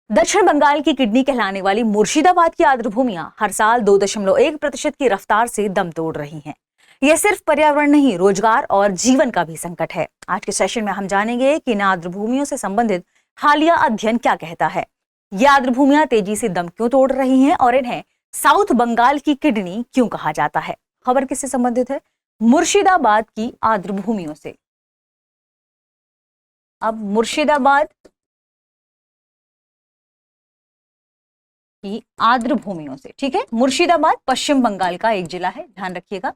दक्षिण बंगाल की किडनी कहलाने वाली मुर्शिदाबाद की आर्द्रभूमियां हर साल 2.1% की रफ्तार से दम तोड़ रही हैं। यह सिर्फ पर्यावरण नहीं, रोजगार और जीवन का भी संकट है। आज के सेशन में हम जानेंगे कि इन आर्द्रभूमियों से संबंधित हालिया अध्ययन क्या कहता है, ये आर्द्रभूमियां तेजी से दम क्यों तोड़ रही हैं और इन्हें साउथ बंगाल की किडनी क्यों कहा जाता है। खबर किससे संबंधित है? मुर्शिदाबाद की आर्द्रभूमियों से। अब मुर्शिदाबाद की आर्द्रभूमियों से, ठीक है। मुर्शिदाबाद पश्चिम बंगाल का एक जिला है, ध्यान रखिएगा।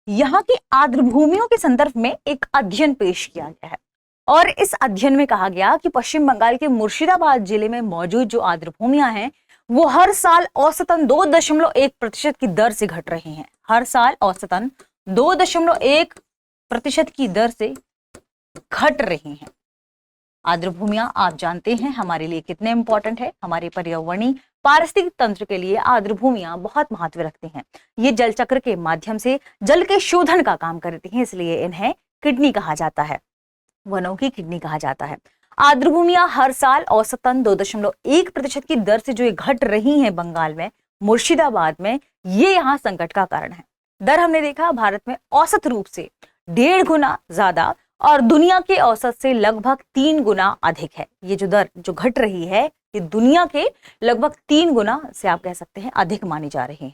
यहाँ की आर्द्रभूमियों के संदर्भ में एक अध्ययन पेश किया गया है और इस अध्ययन में कहा गया कि पश्चिम बंगाल के मुर्शिदाबाद जिले में मौजूद जो आर्द्रभूमियां हैं वो हर साल औसतन 2.1% की दर से घट रही हैं। हर साल औसतन 2.1% की दर से घट रही हैं। आर्द्रभूमियां आप जानते हैं हमारे लिए कितने इंपॉर्टेंट है। हमारे पर्यावरणीय पारिस्थितिक तंत्र के लिए आर्द्रभूमियां बहुत महत्व रखती हैं। ये जल चक्र के माध्यम से जल के शोधन का काम करती हैं, इसलिए इन्हें किडनी कहा जाता है, वनों की किडनी कहा जाता है। आर्द्रभूमियां हर साल औसतन 2.1% की दर से जो ये घट रही हैं बंगाल में, मुर्शिदाबाद में, ये यहाँ संकट का कारण है। दर हमने देखा भारत में औसत रूप से 1.5 गुना ज्यादा और दुनिया के औसत से लगभग 3 गुना अधिक है। ये जो दर जो घट रही है ये दुनिया के लगभग 3 गुना से आप कह सकते हैं अधिक मानी जा रही है।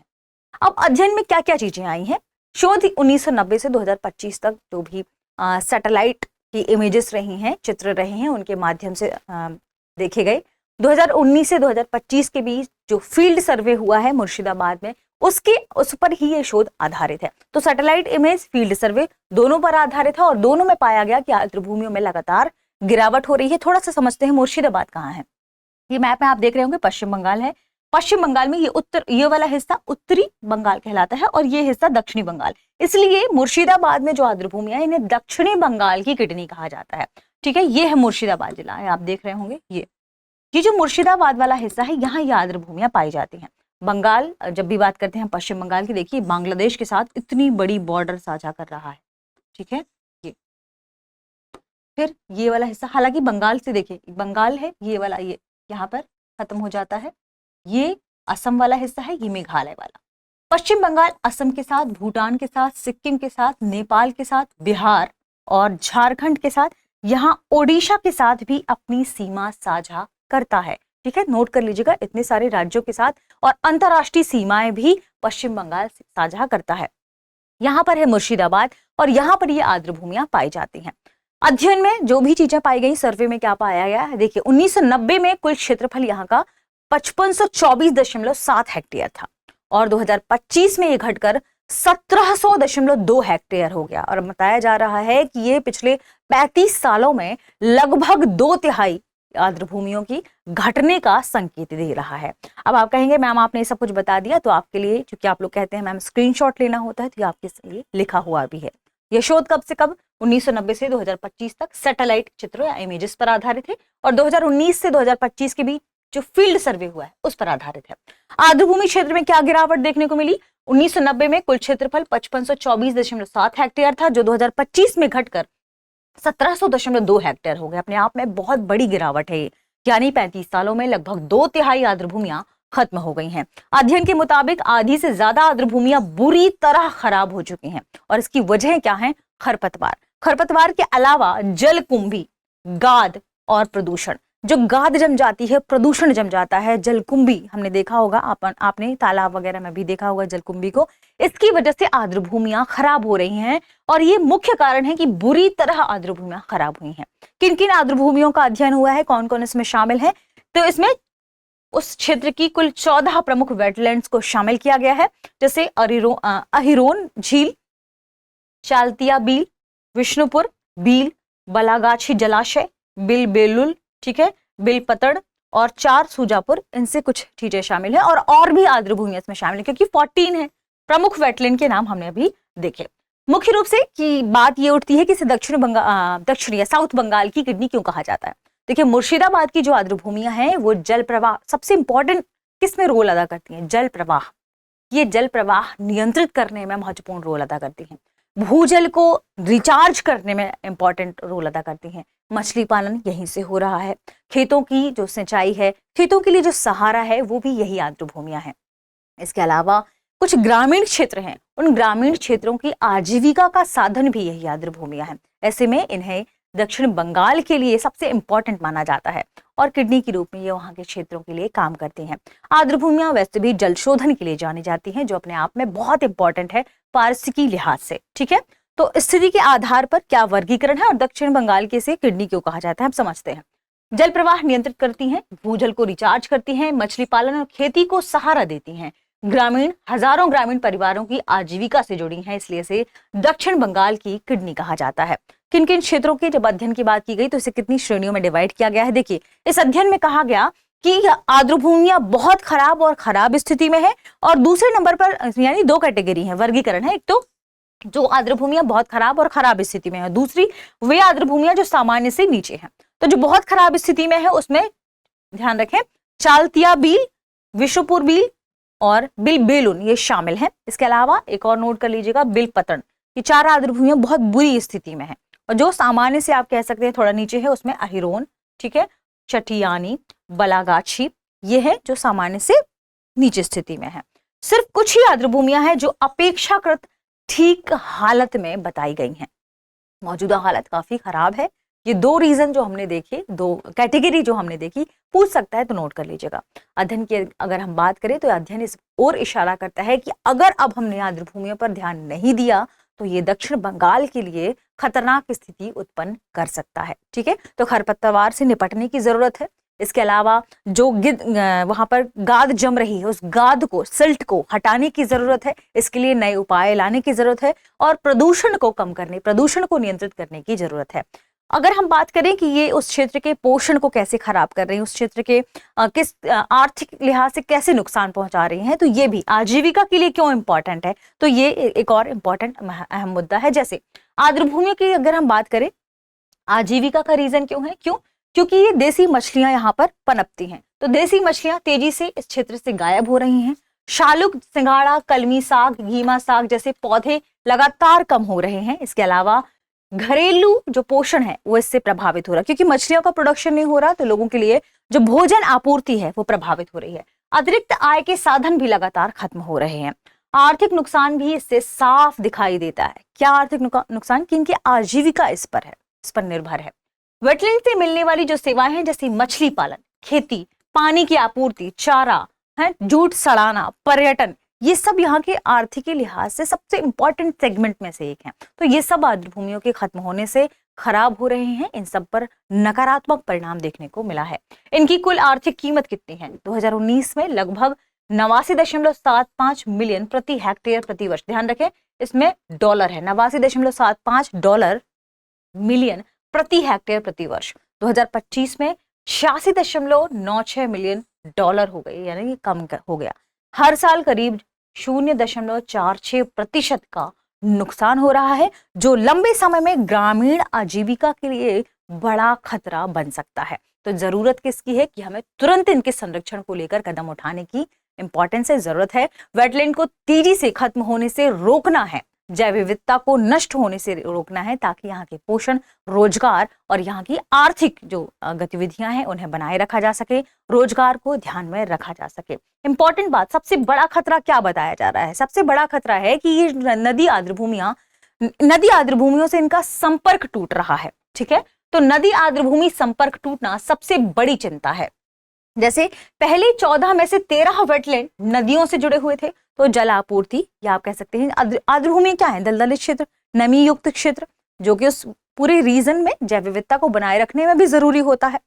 अब अध्ययन में क्या क्या चीजें आई हैं? शोध 1990 से 2025 तक जो भी सैटेलाइट की इमेजेस रही हैं, चित्र रहे हैं, उनके माध्यम से देखे गए। 2019 से 2025 के बीच जो फील्ड सर्वे हुआ है मुर्शिदाबाद में, उस पर ही ये शोध आधारित है। तो सैटेलाइट इमेज, फील्ड सर्वे दोनों पर आधारित है और दोनों में पाया गया कि आर्द्रभूमियों में लगातार गिरावट हो रही है। थोड़ा सा समझते हैं मुर्शिदाबाद कहाँ है। ये मैप में आप देख रहे होंगे पश्चिम बंगाल है। पश्चिम बंगाल में ये वाला हिस्सा उत्तरी बंगाल कहलाता है और ये हिस्सा दक्षिणी बंगाल। इसलिए मुर्शिदाबाद में जो आर्द्रभूमियां हैं इन्हें दक्षिणी बंगाल की किडनी कहा जाता है, ठीक है। ये है मुर्शिदाबाद जिला है, आप देख रहे होंगे। ये जो मुर्शिदाबाद वाला हिस्सा है, यहाँ ये आर्द्रभूमियां पाई जाती हैं। बंगाल, जब भी बात करते हैं पश्चिम बंगाल की, देखिए बांग्लादेश के साथ इतनी बड़ी बॉर्डर साझा कर रहा है, ठीक है। ये फिर ये वाला हिस्सा, हालांकि बंगाल से देखिए बंगाल है ये वाला, ये यहाँ पर खत्म हो जाता है। ये असम वाला हिस्सा है, ये मेघालय वाला। पश्चिम बंगाल असम के साथ, भूटान के साथ, सिक्किम के साथ, नेपाल के साथ, बिहार और झारखंड के साथ, यहाँ ओडिशा के साथ भी अपनी सीमा साझा करता है, ठीक है। नोट कर लीजिएगा, इतने सारे राज्यों के साथ और अंतरराष्ट्रीय सीमाएं भी पश्चिम बंगाल साझा करता है। यहाँ पर है मुर्शिदाबाद और यहाँ पर ये आर्द्रभूमियां पाई जाती हैं। अध्ययन में जो भी चीजें पाई गई, सर्वे में क्या पाया गया है, देखिए 1990 में कुल क्षेत्रफल यहाँ का 5524.7 हेक्टेयर था और 2025 में ये घटकर 1700.2 हेक्टेयर हो गया और बताया जा रहा है कि ये पिछले 35 सालों में लगभग 2/3 आर्द्रभूमियों की घटने का संकेत दे रहा है। अब आप कहेंगे मैम आपने ये सब कुछ बता दिया, तो आपके लिए, क्योंकि आप लोग कहते हैं मैम स्क्रीनशॉट लेना होता है, तो ये आपके लिए लिखा हुआ भी है। यह शोध कब से कब? 1990 से 2025 तक सैटेलाइट चित्रों या इमेजेस पर आधारित है और 2019 से 2025 के बीच जो फील्ड सर्वे हुआ है उस पर आधारित है। आर्द्रभूमि क्षेत्र में क्या गिरावट देखने को मिली? 1990 में कुल क्षेत्रफल 5524.7 हेक्टेयर था, जो 2025 में घटकर 1700.2 हेक्टेयर हो गया। अपने आप में बहुत बड़ी गिरावट है, यानी 35 सालों में लगभग 2/3 आर्द्रभूमियां खत्म हो गई हैं। अध्ययन के मुताबिक आधी से ज्यादा आर्द्रभूमियां बुरी तरह खराब हो चुकी हैं और इसकी वजह क्या है? खरपतवार के अलावा जलकुंभी, गाद और प्रदूषण। जो गाद जम जाती है, प्रदूषण जम जाता है, जलकुंभी हमने देखा होगा, आपने तालाब वगैरह में भी देखा होगा जलकुंभी को। इसकी वजह से आर्द्रभूमियां खराब हो रही हैं और ये मुख्य कारण है कि बुरी तरह आर्द्रभूमियां खराब हुई हैं। किन किन आर्द्रभूमियों का अध्ययन हुआ है, कौन कौन इसमें शामिल है? तो इसमें उस क्षेत्र की कुल 14 प्रमुख वेटलैंड्स को शामिल किया गया है, जैसे अहिरोन झील, चालतिया बील, विष्णुपुर बील, बलागाछी जलाशय, बिल बेलुल, ठीक है, बिल पतड़ और 4 सूजापुर, इनसे कुछ चीजें शामिल है और भी आर्द्रभूमियां इसमें शामिल है, क्योंकि 14 है। प्रमुख वेटलैंड के नाम हमने अभी देखे। मुख्य रूप से की बात ये उठती है कि इसे दक्षिण या साउथ बंगाल की किडनी क्यों कहा जाता है। देखिए मुर्शिदाबाद की जो आर्द्रभूमियां हैं वो जल प्रवाह, सबसे इंपॉर्टेंट किसमें रोल अदा करती हैं? जल प्रवाह। ये जल प्रवाह नियंत्रित करने में महत्वपूर्ण रोल अदा करती हैं। भूजल को रिचार्ज करने में इंपॉर्टेंट रोल अदा करती हैं। मछली पालन यहीं से हो रहा है, खेतों की जो सिंचाई है, खेतों के लिए जो सहारा है वो भी यही आर्द्र भूमियां हैं। इसके अलावा कुछ ग्रामीण क्षेत्र हैं, उन ग्रामीण क्षेत्रों की आजीविका का साधन भी यही आर्द्र भूमियां हैं। ऐसे में इन्हें दक्षिण बंगाल के लिए सबसे इंपॉर्टेंट माना जाता है और किडनी के रूप में ये वहां के क्षेत्रों के लिए काम करती हैं। आर्द्र भूमियां वैसे भी जल शोधन के लिए जानी जाती हैं, जो अपने आप में बहुत इंपॉर्टेंट है पारिस्थितिकी लिहाज से। ठीक है, तो स्थिति के आधार पर क्या वर्गीकरण है और दक्षिण बंगाल के से किडनी क्यों कहा जाता है, हम समझते हैं। जल प्रवाह नियंत्रित करती हैं, भूजल को रिचार्ज करती हैं, मछली पालन और खेती को सहारा देती हैं, हजारों ग्रामीण परिवारों की आजीविका से जुड़ी हैं, इसलिए इसे दक्षिण बंगाल की किडनी कहा जाता है। किन किन क्षेत्रों के जब अध्ययन की बात की गई तो इसे कितनी श्रेणियों में डिवाइड किया गया है। देखिए, इस अध्ययन में कहा गया कि आर्द्र भूमियां बहुत खराब और खराब स्थिति में है, और दूसरे नंबर पर यानी दो कैटेगरी है, वर्गीकरण है। एक तो जो आर्द्र भूमियां बहुत खराब और खराब स्थिति में है, दूसरी वे आर्द्र भूमियां जो सामान्य से नीचे हैं। तो जो बहुत खराब स्थिति में है उसमें ध्यान रखें चालतिया बील, विशुपुर बील और बिलबेलुन ये शामिल हैं। इसके अलावा एक और नोट कर लीजिएगा, बिलपतन, ये चार आर्द्र भूमियां बहुत बुरी स्थिति में है, और जो सामान्य से आप कह सकते हैं थोड़ा नीचे है उसमें अहिरोन, ठीक है, चटियानी, बलागाछी, ये है जो सामान्य से नीचे स्थिति में है। सिर्फ कुछ ही आर्द्र भूमियां हैं जो अपेक्षाकृत ठीक हालत में बताई गई हैं। मौजूदा हालत काफी खराब है। ये दो रीजन जो हमने देखे, दो कैटेगरी जो हमने देखी, पूछ सकता है तो नोट कर लीजिएगा। अध्ययन की अगर हम बात करें तो अध्ययन इस ओर इशारा करता है कि अगर अब हमने आर्द्र भूमियों पर ध्यान नहीं दिया तो ये दक्षिण बंगाल के लिए खतरनाक स्थिति उत्पन्न कर सकता है। ठीक है, तो खरपतवार से निपटने की जरूरत है। इसके अलावा जो वहां पर गाद जम रही है उस गाद को, सिल्ट को हटाने की जरूरत है। इसके लिए नए उपाय लाने की जरूरत है और प्रदूषण को कम करने, प्रदूषण को नियंत्रित करने की जरूरत है। अगर हम बात करें कि ये उस क्षेत्र के पोषण को कैसे खराब कर रही है, उस क्षेत्र के किस आर्थिक लिहाज से कैसे नुकसान पहुंचा रही हैं, तो ये भी आजीविका के लिए क्यों इंपॉर्टेंट है, तो ये एक और इम्पॉर्टेंट अहम मुद्दा है। जैसे आर्द्र भूमियों की अगर हम बात करें, आजीविका का रीजन क्यों है, क्योंकि ये देसी मछलियां यहाँ पर पनपती हैं, तो देसी मछलियां तेजी से इस क्षेत्र से गायब हो रही हैं। शालुक, सिंगाड़ा, कलमी साग, घीमा साग जैसे पौधे लगातार कम हो रहे हैं। इसके अलावा घरेलू जो पोषण है वो इससे प्रभावित हो रहा है, क्योंकि मछलियों का प्रोडक्शन नहीं हो रहा तो लोगों के लिए जो भोजन आपूर्ति है वो प्रभावित हो रही है। अतिरिक्त आय के साधन भी लगातार खत्म हो रहे हैं। आर्थिक नुकसान भी इससे साफ दिखाई देता है। क्या आर्थिक नुकसान, कि इनकी आजीविका इस पर निर्भर है। वेटलैंड से मिलने वाली जो सेवाएं हैं जैसे मछली पालन, खेती, पानी की आपूर्ति, चारा है, जूट सड़ाना, पर्यटन, ये सब यहाँ के आर्थिक लिहाज से सबसे इंपॉर्टेंट सेगमेंट में से एक है। तो ये सब आर्द्र भूमियों के खत्म होने से खराब हो रहे हैं। इन सब पर नकारात्मक परिणाम देखने को मिला है। इनकी कुल आर्थिक कीमत कितनी है, 2019 में लगभग 89.75 मिलियन प्रति हेक्टेयर प्रति वर्ष। ध्यान रखें इसमें डॉलर है, 89.75 डॉलर मिलियन प्रति हेक्टेयर प्रति वर्ष। 2025 में 86.96 मिलियन डॉलर हो गए, यानी कम हो गया। हर साल करीब 0.46% का नुकसान हो रहा है, जो लंबे समय में ग्रामीण आजीविका के लिए बड़ा खतरा बन सकता है। तो जरूरत किसकी है कि हमें तुरंत इनके संरक्षण को लेकर कदम उठाने की इंपॉर्टेंस है, जरूरत है। वेटलैंड को तेजी से खत्म होने से रोकना है, जैव विविधता को नष्ट होने से रोकना है, ताकि यहाँ के पोषण, रोजगार और यहाँ की आर्थिक जो गतिविधियां हैं उन्हें बनाए रखा जा सके, रोजगार को ध्यान में रखा जा सके। इंपॉर्टेंट बात, सबसे बड़ा खतरा क्या बताया जा रहा है, सबसे बड़ा खतरा है कि ये नदी आर्द्र भूमियों से इनका संपर्क टूट रहा है। ठीक है, तो नदी आर्द्र भूमि संपर्क टूटना सबसे बड़ी चिंता है। जैसे पहले 14 में से 13 वेटलैंड नदियों से जुड़े हुए थे, तो जल आपूर्ति, या आप कह सकते हैं आर्द्र भूमि क्या है, दलदली क्षेत्र, नमी युक्त क्षेत्र, जो कि उस पूरे रीजन में जैव विविधता को बनाए रखने में भी जरूरी होता है।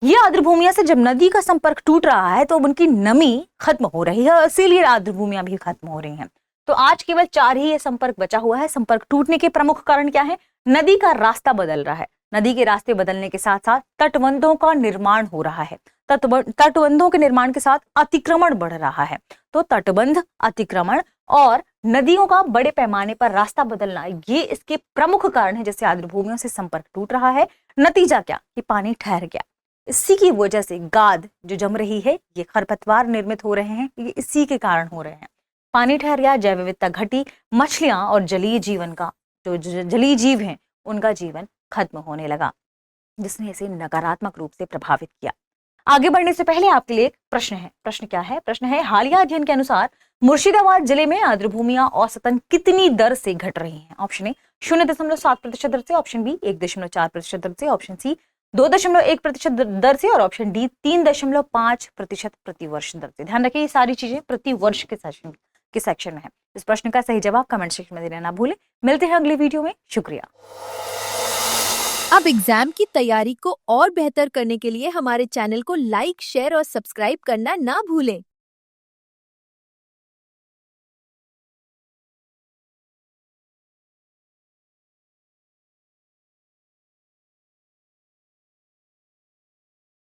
ये आर्द्र भूमियों से जब नदी का संपर्क टूट रहा है तो उनकी नमी खत्म हो रही है, इसीलिए आर्द्र भूमियां भी खत्म हो रही हैं। तो आज केवल 4 ही ये संपर्क बचा हुआ है। संपर्क टूटने के प्रमुख कारण क्या है, नदी का रास्ता बदल रहा है, नदी के रास्ते बदलने के साथ साथ तटबंधों का निर्माण हो रहा है, तटबंधों के निर्माण के साथ अतिक्रमण बढ़ रहा है। तो तटबंध, अतिक्रमण और नदियों का बड़े पैमाने पर रास्ता बदलना, ये इसके प्रमुख कारण है, जैसे आर्द्र भूमियों से संपर्क टूट रहा है। नतीजा क्या कि पानी ठहर गया। इसी की वजह से गाद जो जम रही है, ये खरपतवार निर्मित हो रहे हैं, ये इसी के कारण हो रहे हैं। पानी ठहर गया, जैव विविधता घटी, मछलियां और जलीय जीवन का जो जलीय जीव हैं उनका जीवन खत्म होने लगा। जिसने इसे नकारात्मक रूप से प्रभावित किया। आगे बढ़ने से पहले आपके लिए एक प्रश्न है। प्रश्न क्या है? प्रश्न है, हालिया अध्ययन के अनुसार मुर्शिदाबाद जिले में आर्द्रभूमियां औसतन कितनी दर से घट रही हैं? ऑप्शन ए 0.7% दर से, ऑप्शन बी 1.4% दर से, ऑप्शन सी 2.1% दर से और ऑप्शन डी 3.5% प्रति वर्ष दर से। ध्यान रखिए ये सारी चीजें प्रति वर्ष के सेक्शन में है। इस प्रश्न का सही जवाब कमेंट सेक्शन में देना ना भूलें। मिलते हैं अगले वीडियो में। शुक्रिया। अब एग्जाम की तैयारी को और बेहतर करने के लिए हमारे चैनल को लाइक, शेयर और सब्सक्राइब करना ना भूलें।